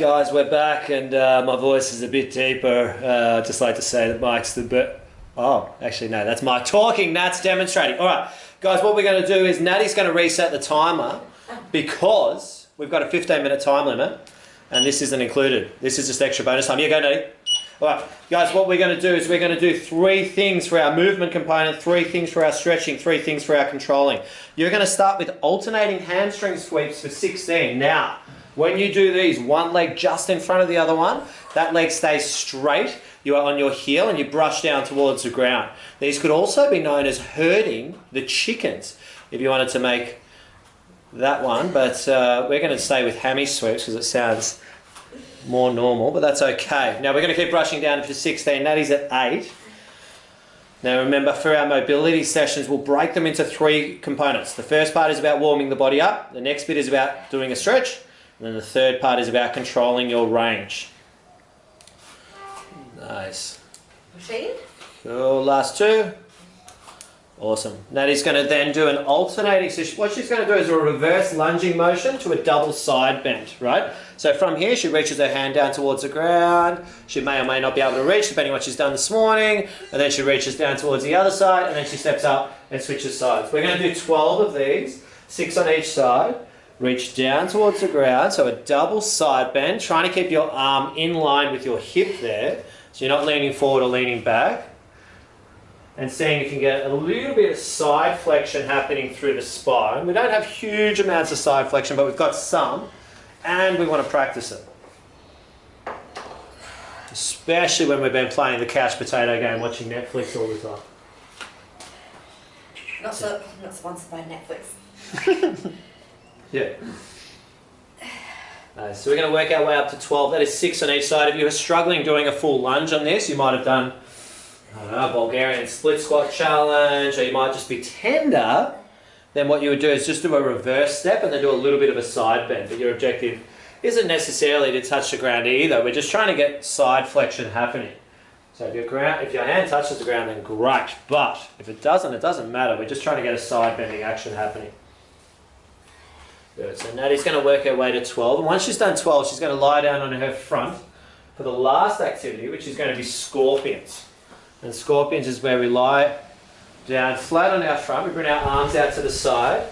guys, we're back, and my voice is a bit deeper. I'd just like to say that Mike's the bit. Oh, actually, no, that's Mike talking, Nat's demonstrating. All right, guys, what we're going to do is Natty's going to reset the timer because we've got a 15-minute time limit, and this isn't included. This is just extra bonus time. Yeah, go, Natty. All right, guys, what we're going to do is we're going to do 3 things for our movement component, 3 things for our stretching, 3 things for our controlling. You're going to start with alternating hamstring sweeps for 16. Now, when you do these, one leg just in front of the other one, that leg stays straight, you are on your heel and you brush down towards the ground. These could also be known as herding the chickens, if you wanted to make that one, but we're going to stay with hammy sweeps because it sounds more normal, but that's okay. Now we're going to keep brushing down for 16, Natty's at 8. Now remember, for our mobility sessions, we'll break them into 3 components. The first part is about warming the body up, the next bit is about doing a stretch, and then the third part is about controlling your range. Nice. Machine? Cool, last 2. Awesome. Natty's going to then do an alternating, so what she's going to do is a reverse lunging motion to a double side bend, right? So from here, she reaches her hand down towards the ground. She may or may not be able to reach, depending on what she's done this morning. And then she reaches down towards the other side, and then she steps up and switches sides. We're going to do 12 of these, 6 on each side. Reach down towards the ground, so a double side bend, trying to keep your arm in line with your hip there, so you're not leaning forward or leaning back. And seeing if you can get a little bit of side flexion happening through the spine. We don't have huge amounts of side flexion, but we've got some, and we want to practice it. Especially when we've been playing the couch potato game, watching Netflix all the time. Not sponsored by Netflix. Yeah. So we're going to work our way up to 12. That is 6 on each side. If you were struggling doing a full lunge on this, you might have done, I don't know, a Bulgarian split squat challenge, or you might just be tender. Then what you would do is just do a reverse step and then do a little bit of a side bend. But your objective isn't necessarily to touch the ground either. We're just trying to get side flexion happening. So if your hand touches the ground, then great. But if it doesn't, it doesn't matter. We're just trying to get a side bending action happening. Good. So Natty's going to work her way to 12. And once she's done 12, she's going to lie down on her front for the last activity, which is going to be scorpions. And scorpions is where we lie down flat on our front. We bring our arms out to the side.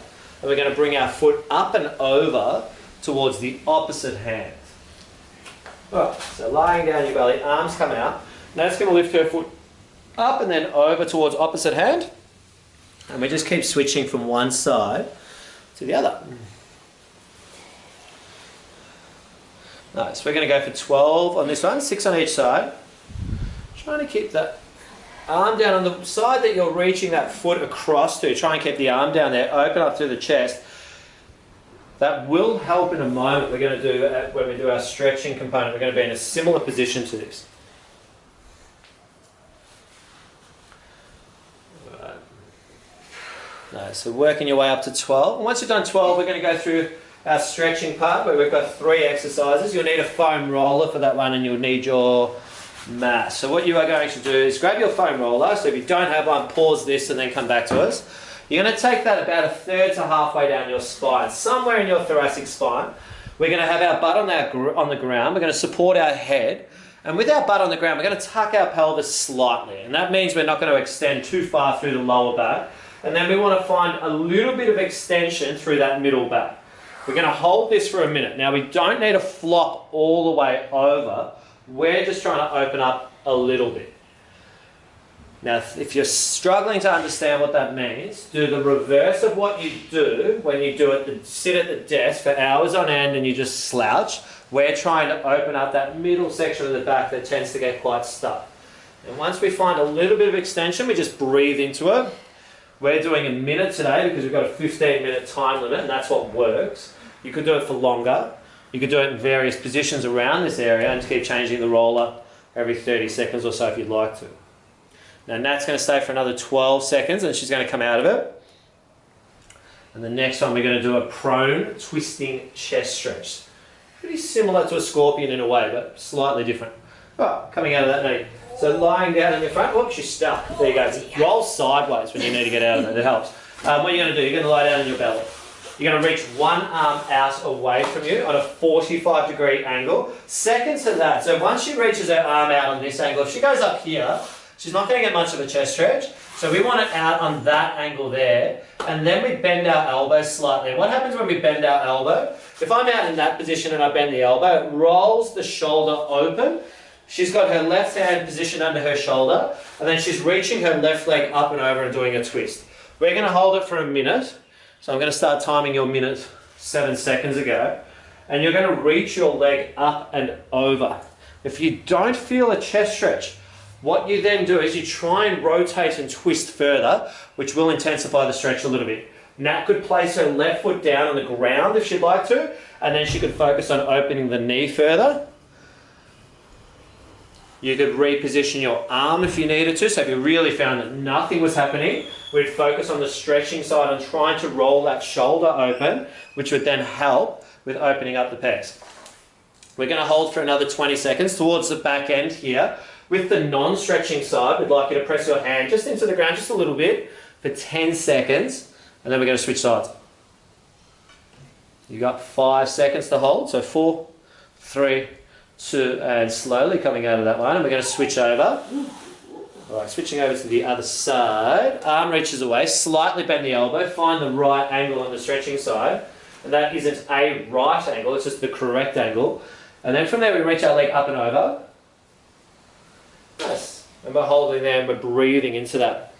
And we're going to bring our foot up and over towards the opposite hand. Alright, so lying down your belly, arms come out. Nat's going to lift her foot up and then over towards opposite hand. And we just keep switching from one side to the other. Nice, we're going to go for 12 on this one, 6 on each side. Trying to keep that arm down on the side that you're reaching that foot across to. Try and keep the arm down there, open up through the chest. That will help in a moment. We're going to do, when we do our stretching component, we're going to be in a similar position to this. Right. Nice, so working your way up to 12. And once you've done 12, we're going to go through our stretching part where we've got 3 exercises. You'll need a foam roller for that one, and you'll need your mat. So what you are going to do is grab your foam roller. So if you don't have one, pause this and then come back to us. You're going to take that about 1/3 to halfway down your spine, somewhere in your thoracic spine. We're going to have our butt on the ground. We're going to support our head. And with our butt on the ground, we're going to tuck our pelvis slightly. And that means we're not going to extend too far through the lower back. And then we want to find a little bit of extension through that middle back. We're going to hold this for a minute. Now, we don't need to flop all the way over. We're just trying to open up a little bit. Now, if you're struggling to understand what that means, do the reverse of what you do when you do it. Sit at the desk for hours on end and you just slouch. We're trying to open up that middle section of the back that tends to get quite stuck. And once we find a little bit of extension, we just breathe into it. We're doing a minute today because we've got a 15-minute time limit, and that's what works. You could do it for longer. You could do it in various positions around this area and keep changing the roller every 30 seconds or so if you'd like to. Now Nat's going to stay for another 12 seconds and she's going to come out of it. And the next one we're going to do a prone twisting chest stretch. Pretty similar to a scorpion in a way, but slightly different. Oh, coming out of that knee. So lying down in your front, whoops, you're stuck. There you go. Roll sideways when you need to get out of it. It helps. What you're going to do, you're going to lie down on your belly. You're going to reach one arm out away from you on a 45-degree angle. Second to that, so once she reaches her arm out on this angle, if she goes up here, she's not going to get much of a chest stretch. So we want it out on that angle there. And then we bend our elbow slightly. What happens when we bend our elbow? If I'm out in that position and I bend the elbow, it rolls the shoulder open. She's got her left hand positioned under her shoulder, and then she's reaching her left leg up and over and doing a twist. We're going to hold it for a minute. So I'm going to start timing your minute 7 seconds ago. And you're going to reach your leg up and over. If you don't feel a chest stretch, what you then do is you try and rotate and twist further, which will intensify the stretch a little bit. Nat could place her left foot down on the ground if she'd like to, and then she could focus on opening the knee further. You could reposition your arm if you needed to. So if you really found that nothing was happening, we'd focus on the stretching side and trying to roll that shoulder open, which would then help with opening up the pecs. We're going to hold for another 20 seconds towards the back end here. With the non-stretching side, we'd like you to press your hand just into the ground just a little bit for 10 seconds, and then we're going to switch sides. You've got 5 seconds to hold, so 4, 3, 2, and slowly coming out of that one, and we're going to switch over. All right, switching over to the other side. Arm reaches away, slightly bend the elbow, find the right angle on the stretching side, and that isn't a right angle, it's just the correct angle. And then from there we reach our leg up and over. Nice. And we're holding there and we're breathing into that.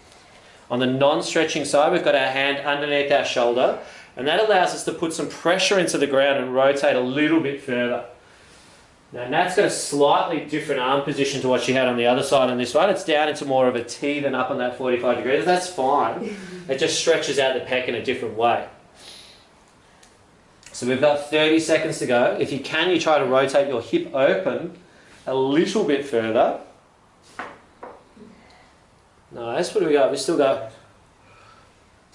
On the non-stretching side, we've got our hand underneath our shoulder, and that allows us to put some pressure into the ground and rotate a little bit further. Now Nat's got a slightly different arm position to what she had on the other side on this one. It's down into more of a T than up on that 45 degrees. That's fine. It just stretches out the pec in a different way. So we've got 30 seconds to go. If you can, you try to rotate your hip open a little bit further. Nice. What do we got? We still got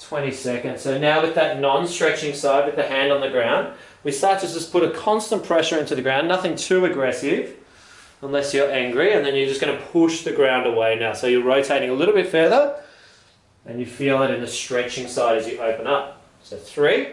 20 seconds. So now with that non-stretching side, with the hand on the ground, we start to just put a constant pressure into the ground, nothing too aggressive unless you're angry, and then you're just going to push the ground away now. So you're rotating a little bit further, and you feel it in the stretching side as you open up. So 3,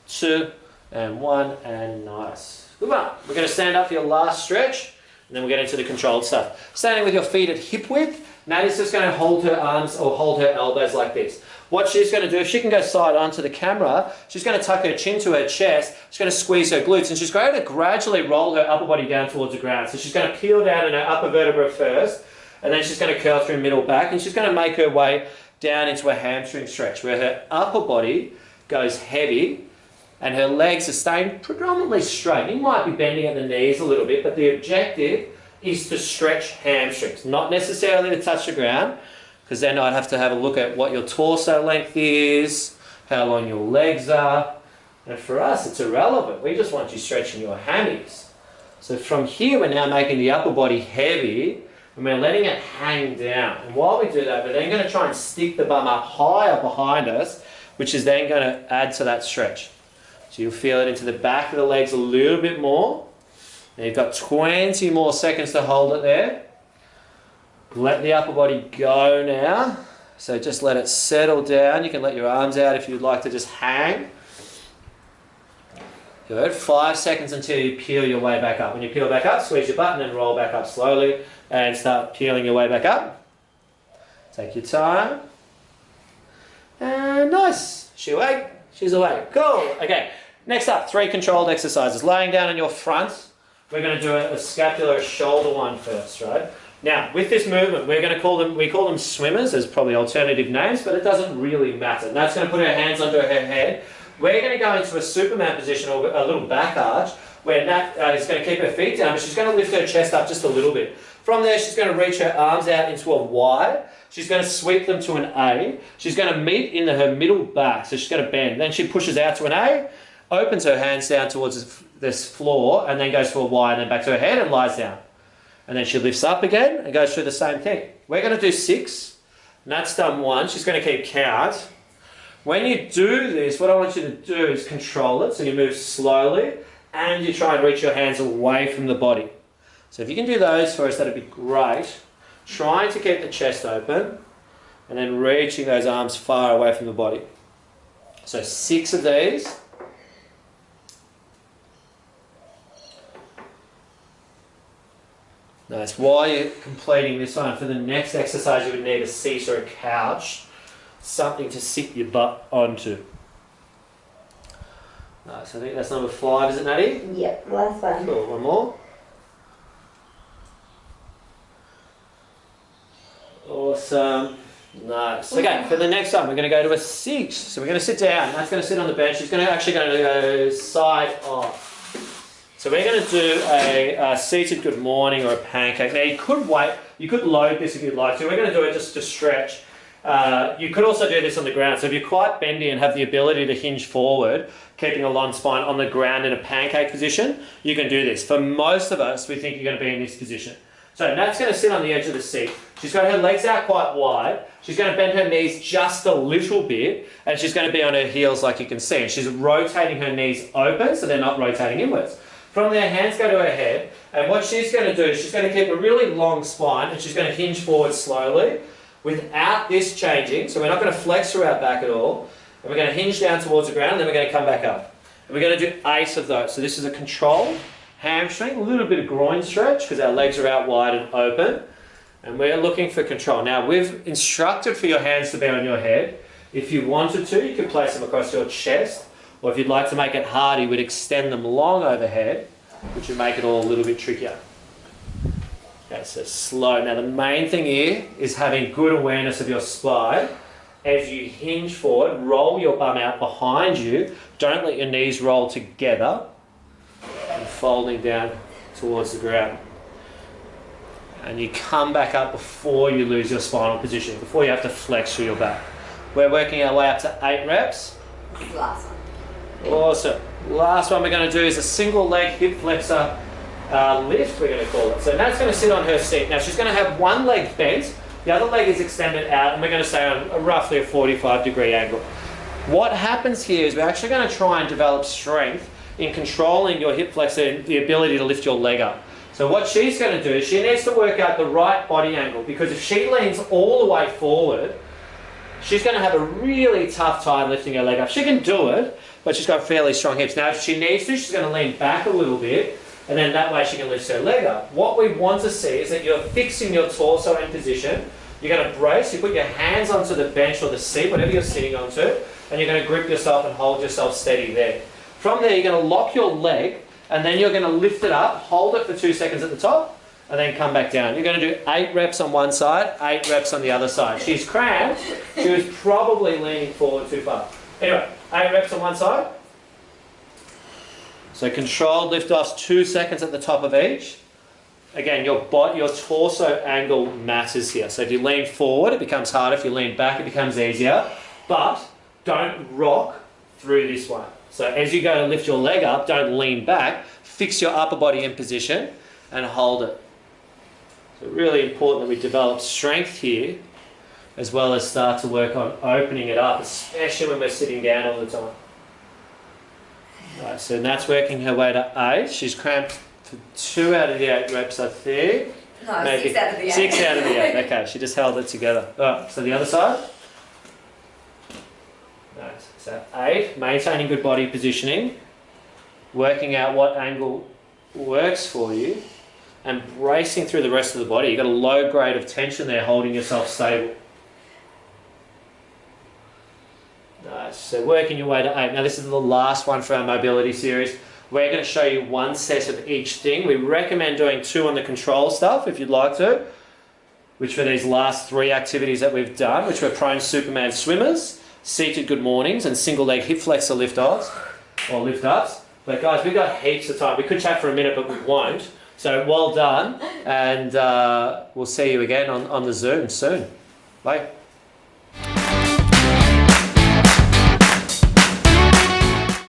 2, and 1, and nice. Good one. We're going to stand up for your last stretch, and then we'll get into the controlled stuff. Standing with your feet at hip width, Nat is just going to hold her arms or hold her elbows like this. What she's going to do, if she can go side onto the camera, she's going to tuck her chin to her chest, she's going to squeeze her glutes, and she's going to gradually roll her upper body down towards the ground. So she's going to peel down in her upper vertebra first, and then she's going to curl through middle back, and she's going to make her way down into a hamstring stretch where her upper body goes heavy and her legs are staying predominantly straight. You might be bending at the knees a little bit, but the objective is to stretch hamstrings, not necessarily to touch the ground, because then I'd have to have a look at what your torso length is, how long your legs are, and for us it's irrelevant. We just want you stretching your hammies. So from here we're now making the upper body heavy, and we're letting it hang down. And while we do that, we're then going to try and stick the bum up higher behind us, which is then going to add to that stretch. So you'll feel it into the back of the legs a little bit more. Now you've got 20 more seconds to hold it there. Let the upper body go now. So just let it settle down. You can let your arms out if you'd like to just hang. Good. 5 seconds until you peel your way back up. When you peel back up, squeeze your butt and then roll back up slowly and start peeling your way back up. Take your time. And nice. She awake? She's awake. Cool. Okay. Next up, 3 controlled exercises. Laying down on your front. We're going to do a scapular shoulder one first, right? Now, with this movement, we call them swimmers. There's probably alternative names, but it doesn't really matter. Nat's going to put her hands under her head. We're going to go into a Superman position, or a little back arch, where Nat is going to keep her feet down, but she's going to lift her chest up just a little bit. From there, she's going to reach her arms out into a Y. She's going to sweep them to an A. She's going to meet in her middle back, so she's going to bend. Then she pushes out to an A, opens her hands down towards this floor, and then goes to a Y, and then back to her head and lies down. And then she lifts up again and goes through the same thing. We're going to do 6. Nat's done 1. She's going to keep count. When you do this, what I want you to do is control it. So you move slowly and you try and reach your hands away from the body. So if you can do those for us, that'd be great. Trying to keep the chest open and then reaching those arms far away from the body. So 6 of these. Nice. While you're completing this one, for the next exercise, you would need a seat or a couch, something to sit your butt onto. Nice. I think that's number 5, is it, Natty? Yep, last one. Cool. One more. Awesome. Nice. Okay, for the next one, we're going to go to a 6. So we're going to sit down. That's going to sit on the bench. She's going to go side off. So we're going to do a seated good morning or a pancake. Now you could wait. You could load this if you'd like to. We're going to do it just to stretch. You could also do this on the ground. So if you're quite bendy and have the ability to hinge forward, keeping a long spine on the ground in a pancake position, you can do this. For most of us, we think you're going to be in this position. So Nat's going to sit on the edge of the seat. She's got her legs out quite wide. She's going to bend her knees just a little bit, and she's going to be on her heels like you can see. And she's rotating her knees open, so they're not rotating inwards. From there, hands go to her head, and what she's going to do is she's going to keep a really long spine, and she's going to hinge forward slowly without this changing. So we're not going to flex through our back at all. And we're going to hinge down towards the ground, and then we're going to come back up. And we're going to do 8 of those. So this is a controlled hamstring, a little bit of groin stretch because our legs are out wide and open. And we're looking for control. Now, we've instructed for your hands to be on your head. If you wanted to, you could place them across your chest. Or if you'd like to make it hard, you would extend them long overhead, which would make it all a little bit trickier. Okay, so slow. Now, the main thing here is having good awareness of your spine. As you hinge forward, roll your bum out behind you. Don't let your knees roll together. And folding down towards the ground. And you come back up before you lose your spinal position, before you have to flex through your back. We're working our way up to 8 reps. This is the last one. Awesome. Last one we're going to do is a single leg hip flexor lift, we're going to call it. So Nat's going to sit on her seat. Now she's going to have one leg bent, the other leg is extended out, and we're going to stay on roughly a 45-degree angle. What happens here is we're actually going to try and develop strength in controlling your hip flexor and the ability to lift your leg up. So what she's going to do is she needs to work out the right body angle, because if she leans all the way forward, she's going to have a really tough time lifting her leg up. She can do it, but she's got fairly strong hips. Now, if she needs to, she's going to lean back a little bit, and then that way she can lift her leg up. What we want to see is that you're fixing your torso in position. You're going to brace, you put your hands onto the bench or the seat, whatever you're sitting onto, and you're going to grip yourself and hold yourself steady there. From there, you're going to lock your leg, and then you're going to lift it up, hold it for 2 seconds at the top, and then come back down. You're going to do 8 reps on one side, 8 reps on the other side. She's cramped. She was probably leaning forward too far. Anyway, 8 reps on one side. So controlled lift-offs, 2 seconds at the top of each. Again, your torso angle matters here. So if you lean forward, it becomes harder. If you lean back, it becomes easier. But don't rock through this one. So as you go to lift your leg up, don't lean back. Fix your upper body in position and hold it. So really important that we develop strength here, as well as start to work on opening it up, especially when we're sitting down all the time. Right, so that's working her way to 8. She's cramped for 2 out of the 8 reps, I think. No, Maybe 6 out of the 8. 6 out of the 8. Okay, she just held it together. Right, so the other side. Nice. So 8, maintaining good body positioning, working out what angle works for you, and bracing through the rest of the body. You've got a low grade of tension there, holding yourself stable. Nice. So working your way to 8. Now this is the last one for our mobility series. We're going to show you 1 set of each thing. We recommend doing 2 on the control stuff if you'd like to, which for these last 3 activities that we've done, which were prone Superman swimmers, seated good mornings, and single leg hip flexor lift-offs or lift-ups. But guys, we've got heaps of time. We could chat for a minute, but we won't. So well done, and we'll see you again on the Zoom soon. Bye.